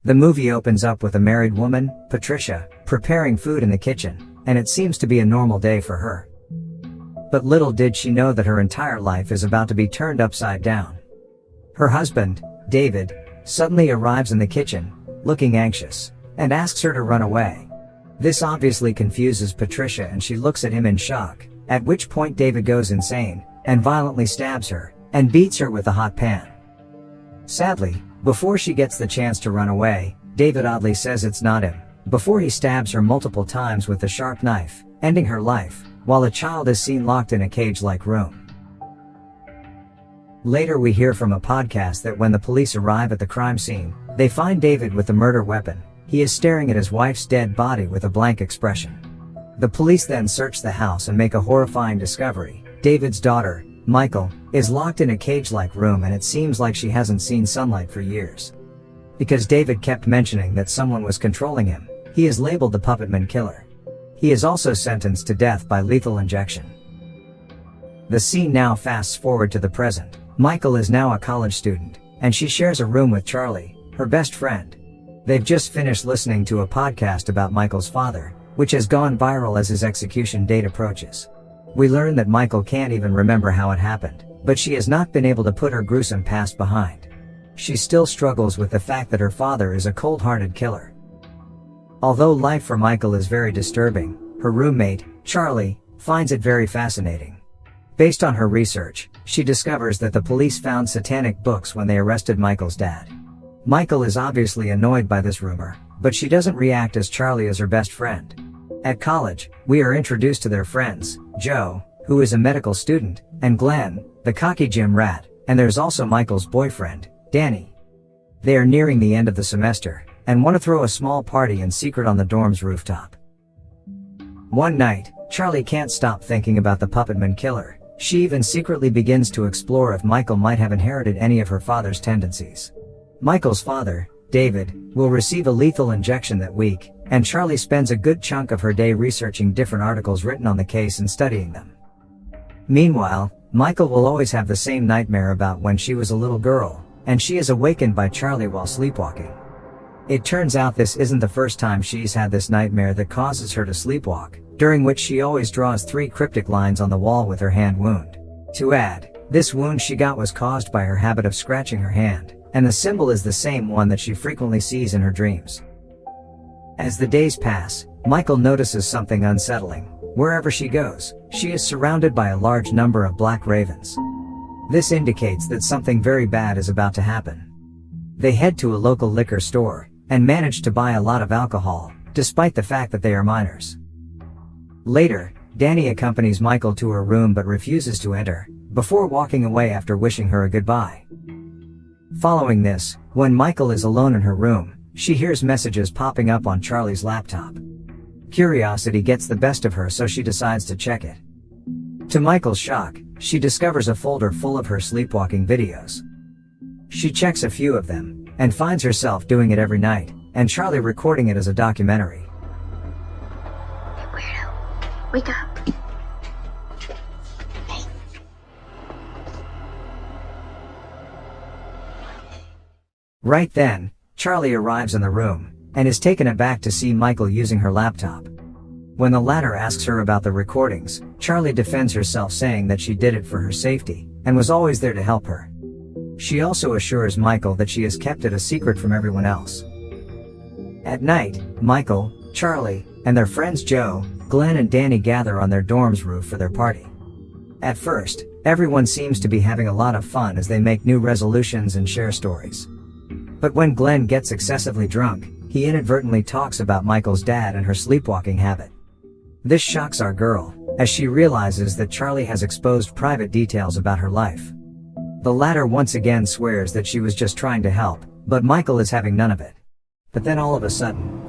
The movie opens up with a married woman, Patricia, preparing food in the kitchen, and it seems to be a normal day for her. But little did she know that her entire life is about to be turned upside down. Her husband, David, suddenly arrives in the kitchen, looking anxious, and asks her to run away. This obviously confuses Patricia and she looks at him in shock, at which point David goes insane, and violently stabs her, and beats her with a hot pan. Sadly, before she gets the chance to run away, David oddly says it's not him, before he stabs her multiple times with a sharp knife, ending her life, while a child is seen locked in a cage-like room. Later we hear from a podcast that when the police arrive at the crime scene, they find David with the murder weapon. He is staring at his wife's dead body with a blank expression. The police then search the house and make a horrifying discovery. David's daughter, Michal, is locked in a cage-like room and it seems like she hasn't seen sunlight for years. Because David kept mentioning that someone was controlling him, he is labeled the Puppetman killer. He is also sentenced to death by lethal injection. The scene now fasts forward to the present. Michal is now a college student, and she shares a room with Charlie, her best friend. They've just finished listening to a podcast about Michal's father, which has gone viral as his execution date approaches. We learn that Michal can't even remember how it happened, but she has not been able to put her gruesome past behind. She still struggles with the fact that her father is a cold-hearted killer. Although life for Michal is very disturbing, her roommate, Charlie, finds it very fascinating. Based on her research, she discovers that the police found satanic books when they arrested Michal's dad. Michal is obviously annoyed by this rumor, but she doesn't react as Charlie is her best friend. At college, we are introduced to their friends, Joe, who is a medical student, and Glenn, the cocky gym rat, and there's also Michal's boyfriend, Danny. They are nearing the end of the semester, and want to throw a small party in secret on the dorm's rooftop. One night, Charlie can't stop thinking about the Puppetman killer. She even secretly begins to explore if Michal might have inherited any of her father's tendencies. Michal's father, David, will receive a lethal injection that week, and Charlie spends a good chunk of her day researching different articles written on the case and studying them. Meanwhile, Michal will always have the same nightmare about when she was a little girl, and she is awakened by Charlie while sleepwalking. It turns out this isn't the first time she's had this nightmare that causes her to sleepwalk, during which she always draws 3 cryptic lines on the wall with her hand wound. To add, this wound she got was caused by her habit of scratching her hand, and the symbol is the same one that she frequently sees in her dreams. As the days pass, Michal notices something unsettling. Wherever she goes, she is surrounded by a large number of black ravens. This indicates that something very bad is about to happen. They head to a local liquor store, and manage to buy a lot of alcohol, despite the fact that they are minors. Later, Danny accompanies Michal to her room but refuses to enter, before walking away after wishing her a goodbye. Following this, when Michal is alone in her room, she hears messages popping up on Charlie's laptop. Curiosity gets the best of her so she decides to check it. To Michal's shock, she discovers a folder full of her sleepwalking videos. She checks a few of them, and finds herself doing it every night, and Charlie recording it as a documentary. Hey weirdo, wake up. Hey. Right then, Charlie arrives in the room, and is taken aback to see Michal using her laptop. When the latter asks her about the recordings, Charlie defends herself saying that she did it for her safety, and was always there to help her. She also assures Michal that she has kept it a secret from everyone else. At night, Michal, Charlie, and their friends Joe, Glenn and Danny gather on their dorm's roof for their party. At first, everyone seems to be having a lot of fun as they make new resolutions and share stories. But when Glenn gets excessively drunk, he inadvertently talks about Michal's dad and her sleepwalking habit. This shocks our girl, as she realizes that Charlie has exposed private details about her life. The latter once again swears that she was just trying to help, but Michal is having none of it. But then all of a sudden,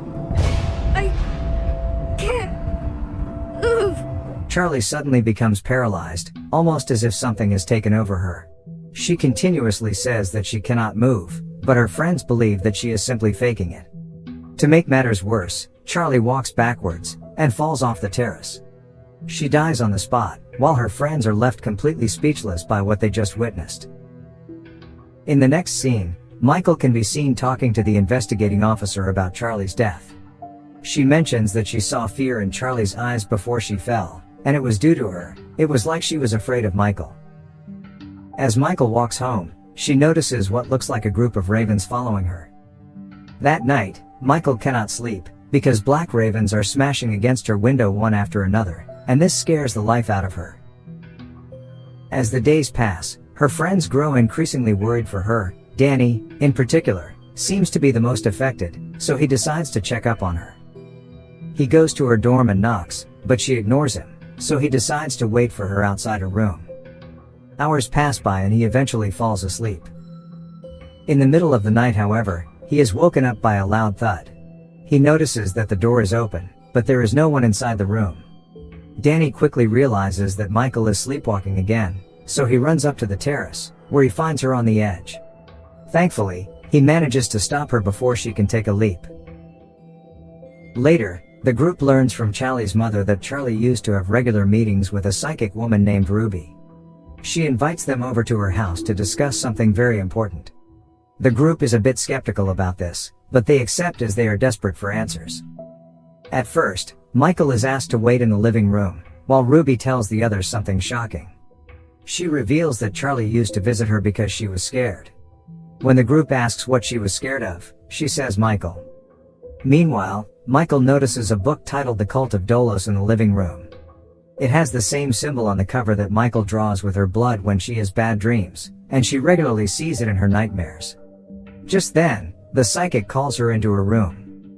I can't move. Charlie suddenly becomes paralyzed, almost as if something has taken over her. She continuously says that she cannot move, but her friends believe that she is simply faking it. To make matters worse, Charlie walks backwards, and falls off the terrace. She dies on the spot, while her friends are left completely speechless by what they just witnessed. In the next scene, Michal can be seen talking to the investigating officer about Charlie's death. She mentions that she saw fear in Charlie's eyes before she fell, and it was due to her. It was like she was afraid of Michal. As Michal walks home, she notices what looks like a group of ravens following her. That night, Michal cannot sleep, because black ravens are smashing against her window one after another, and this scares the life out of her. As the days pass, her friends grow increasingly worried for her. Danny, in particular, seems to be the most affected, so he decides to check up on her. He goes to her dorm and knocks, but she ignores him, so he decides to wait for her outside her room. Hours pass by and he eventually falls asleep. In the middle of the night, however, he is woken up by a loud thud. He notices that the door is open, but there is no one inside the room. Danny quickly realizes that Michal is sleepwalking again, so he runs up to the terrace, where he finds her on the edge. Thankfully, he manages to stop her before she can take a leap. Later, the group learns from Charlie's mother that Charlie used to have regular meetings with a psychic woman named Ruby. She invites them over to her house to discuss something very important. The group is a bit skeptical about this, but they accept as they are desperate for answers. At first, Michal is asked to wait in the living room, while Ruby tells the others something shocking. She reveals that Charlie used to visit her because she was scared. When the group asks what she was scared of, she says Michal. Meanwhile, Michal notices a book titled The Cult of Dolos in the living room. It has the same symbol on the cover that Michal draws with her blood when she has bad dreams, and she regularly sees it in her nightmares. Just then, the psychic calls her into her room.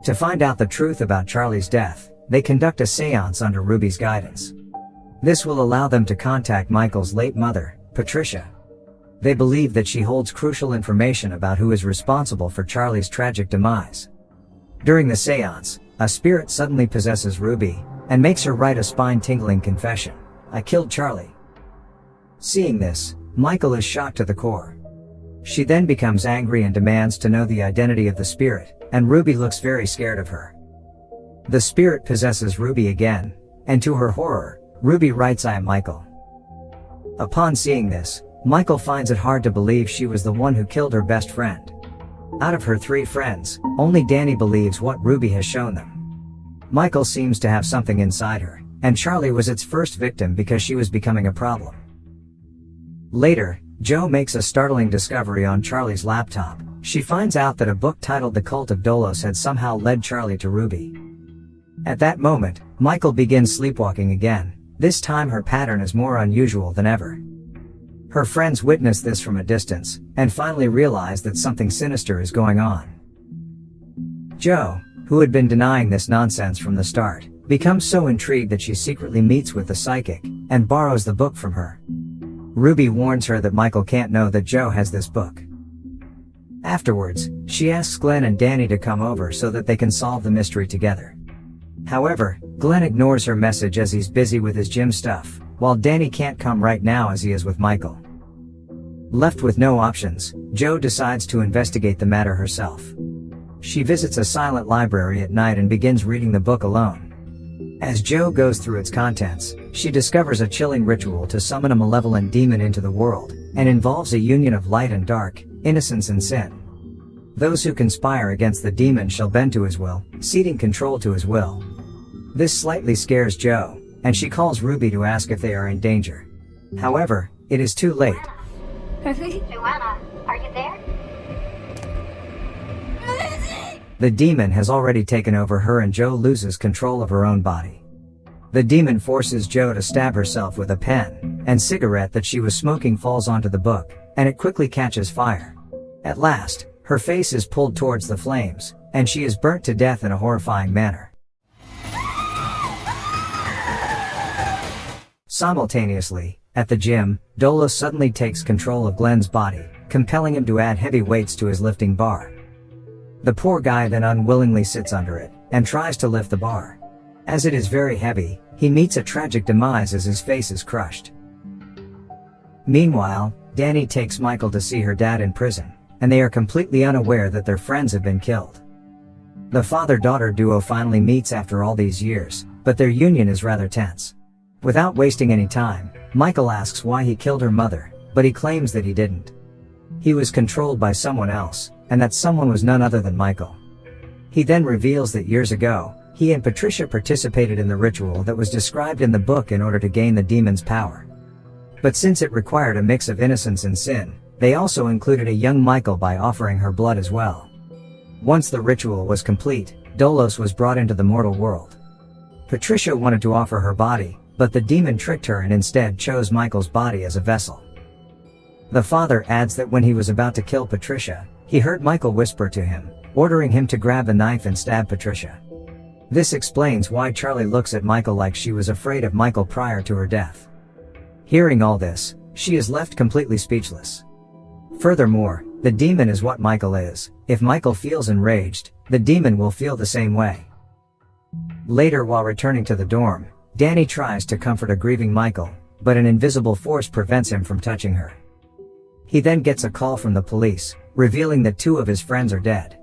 To find out the truth about Charlie's death, they conduct a seance under Ruby's guidance. This will allow them to contact Michal's late mother, Patricia. They believe that she holds crucial information about who is responsible for Charlie's tragic demise. During the seance, a spirit suddenly possesses Ruby, and makes her write a spine-tingling confession. "I killed Charlie." Seeing this, Michal is shocked to the core. She then becomes angry and demands to know the identity of the spirit, and Ruby looks very scared of her. The spirit possesses Ruby again, and to her horror, Ruby writes, "I am Michal." Upon seeing this, Michal finds it hard to believe she was the one who killed her best friend. Out of her 3 friends, only Danny believes what Ruby has shown them. Michal seems to have something inside her, and Charlie was its first victim because she was becoming a problem. Later, Joe makes a startling discovery on Charlie's laptop. She finds out that a book titled The Cult of Dolos had somehow led Charlie to Ruby. At that moment, Michal begins sleepwalking again. This time her pattern is more unusual than ever. Her friends witness this from a distance, and finally realize that something sinister is going on. Joe, who had been denying this nonsense from the start, becomes so intrigued that she secretly meets with the psychic, and borrows the book from her. Ruby warns her that Michal can't know that Joe has this book. Afterwards, she asks Glenn and Danny to come over so that they can solve the mystery together. However, Glenn ignores her message as he's busy with his gym stuff, while Danny can't come right now as he is with Michal. Left with no options, Joe decides to investigate the matter herself. She visits a silent library at night and begins reading the book alone. As Joe goes through its contents, she discovers a chilling ritual to summon a malevolent demon into the world, and involves a union of light and dark, innocence and sin. Those who conspire against the demon shall bend to his will, ceding control to his will. This slightly scares Joe, and she calls Ruby to ask if they are in danger. However, it is too late. Joanna, are you there? The demon has already taken over her and Joe loses control of her own body. The demon forces Joe to stab herself with a pen, and cigarette that she was smoking falls onto the book, and it quickly catches fire. At last, her face is pulled towards the flames, and she is burnt to death in a horrifying manner. Simultaneously, at the gym, Dolos suddenly takes control of Glenn's body, compelling him to add heavy weights to his lifting bar. The poor guy then unwillingly sits under it, and tries to lift the bar. As it is very heavy, he meets a tragic demise as his face is crushed. Meanwhile, Danny takes Michal to see her dad in prison, and they are completely unaware that their friends have been killed. The father-daughter duo finally meets after all these years, but their union is rather tense. Without wasting any time, Michal asks why he killed her mother, but he claims that he didn't. He was controlled by someone else, and that someone was none other than Michal. He then reveals that years ago, he and Patricia participated in the ritual that was described in the book in order to gain the demon's power. But since it required a mix of innocence and sin, they also included a young Michal by offering her blood as well. Once the ritual was complete, Dolos was brought into the mortal world. Patricia wanted to offer her body, but the demon tricked her and instead chose Michal's body as a vessel. The father adds that when he was about to kill Patricia, he heard Michal whisper to him, ordering him to grab a knife and stab Patricia. This explains why Charlie looks at Michal like she was afraid of Michal prior to her death. Hearing all this, she is left completely speechless. Furthermore, the demon is what Michal is. If Michal feels enraged, the demon will feel the same way. Later, while returning to the dorm, Danny tries to comfort a grieving Michal, but an invisible force prevents him from touching her. He then gets a call from the police, revealing that 2 of his friends are dead.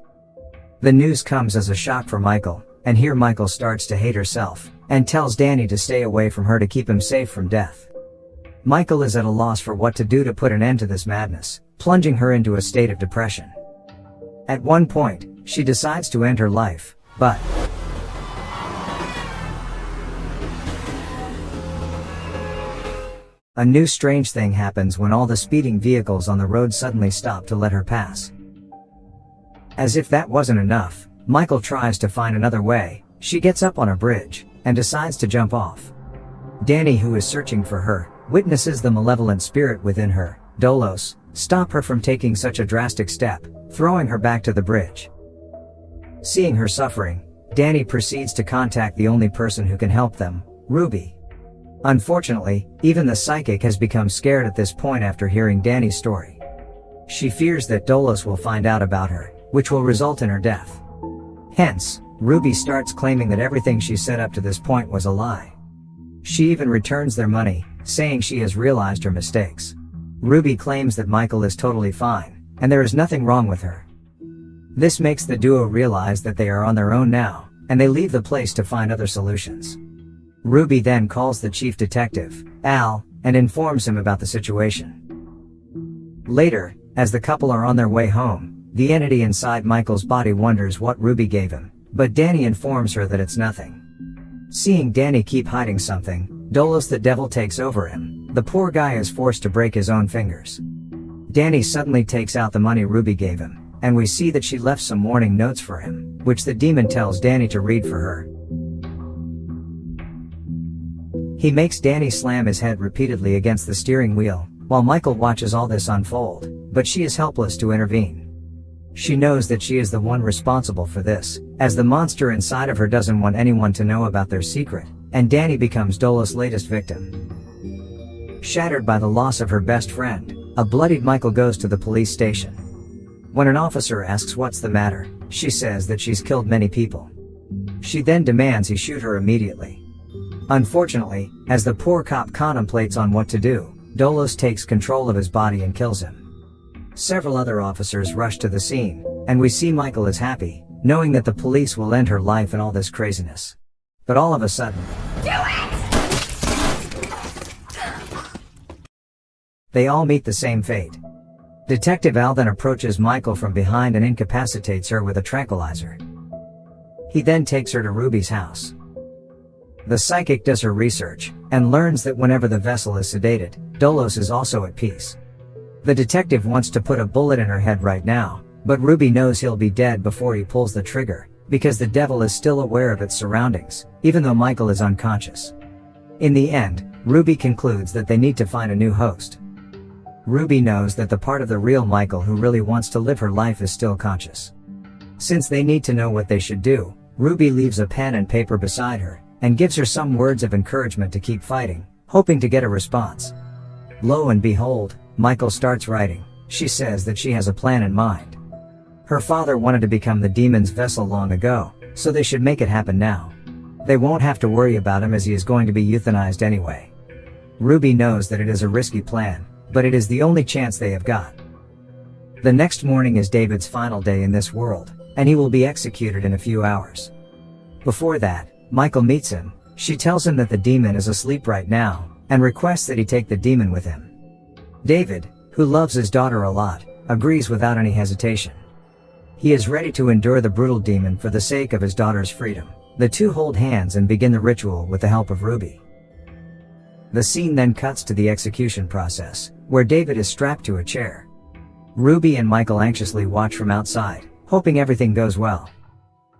The news comes as a shock for Michal, and here Michal starts to hate herself, and tells Danny to stay away from her to keep him safe from death. Michal is at a loss for what to do to put an end to this madness, plunging her into a state of depression. At one point, she decides to end her life, but a new strange thing happens when all the speeding vehicles on the road suddenly stop to let her pass. As if that wasn't enough, Michal tries to find another way. She gets up on a bridge, and decides to jump off. Danny, who is searching for her, witnesses the malevolent spirit within her, Dolos, stop her from taking such a drastic step, throwing her back to the bridge. Seeing her suffering, Danny proceeds to contact the only person who can help them, Ruby. Unfortunately, even the psychic has become scared at this point after hearing Danny's story. She fears that Dolos will find out about her, which will result in her death. Hence, Ruby starts claiming that everything she said up to this point was a lie. She even returns their money, saying she has realized her mistakes. Ruby claims that Michal is totally fine, and there is nothing wrong with her. This makes the duo realize that they are on their own now, and they leave the place to find other solutions. Ruby then calls the chief detective, Al, and informs him about the situation. Later, as the couple are on their way home, the entity inside Michal's body wonders what Ruby gave him, but Danny informs her that it's nothing. Seeing Danny keep hiding something, Dolos the devil takes over him. The poor guy is forced to break his own fingers. Danny suddenly takes out the money Ruby gave him, and we see that she left some warning notes for him, which the demon tells Danny to read for her. He makes Danny slam his head repeatedly against the steering wheel, while Michal watches all this unfold, but she is helpless to intervene. She knows that she is the one responsible for this, as the monster inside of her doesn't want anyone to know about their secret, and Danny becomes Dolos' latest victim. Shattered by the loss of her best friend, a bloodied Michal goes to the police station. When an officer asks what's the matter, she says that she's killed many people. She then demands he shoot her immediately. Unfortunately, as the poor cop contemplates on what to do, Dolos takes control of his body and kills him. Several other officers rush to the scene, and we see Michal is happy, knowing that the police will end her life in all this craziness. But all of a sudden, Do it! they all meet the same fate. Detective Al then approaches Michal from behind and incapacitates her with a tranquilizer. He then takes her to Ruby's house. The psychic does her research, and learns that whenever the vessel is sedated, Dolos is also at peace. The detective wants to put a bullet in her head right now, but Ruby knows he'll be dead before he pulls the trigger, because the devil is still aware of its surroundings, even though Michal is unconscious. In the end, Ruby concludes that they need to find a new host. Ruby knows that the part of the real Michal who really wants to live her life is still conscious. Since they need to know what they should do, Ruby leaves a pen and paper beside her, and gives her some words of encouragement to keep fighting, hoping to get a response. Lo and behold, Michal starts writing. She says that she has a plan in mind. Her father wanted to become the demon's vessel long ago, so they should make it happen now. They won't have to worry about him as he is going to be euthanized anyway. Ruby knows that it is a risky plan, but it is the only chance they have got. The next morning is David's final day in this world, and he will be executed in a few hours. Before that, Michal meets him. She tells him that the demon is asleep right now, and requests that he take the demon with him. David, who loves his daughter a lot, agrees without any hesitation. He is ready to endure the brutal demon for the sake of his daughter's freedom. The two hold hands and begin the ritual with the help of Ruby. The scene then cuts to the execution process, where David is strapped to a chair. Ruby and Michal anxiously watch from outside, hoping everything goes well.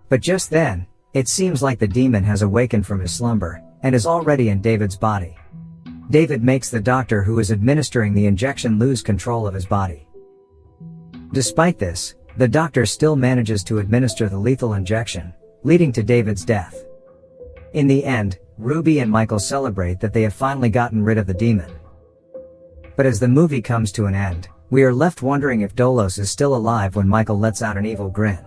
But just then, it seems like the demon has awakened from his slumber, and is already in David's body. David makes the doctor who is administering the injection lose control of his body. Despite this, the doctor still manages to administer the lethal injection, leading to David's death. In the end, Ruby and Michal celebrate that they have finally gotten rid of the demon. But as the movie comes to an end, we are left wondering if Dolos is still alive when Michal lets out an evil grin.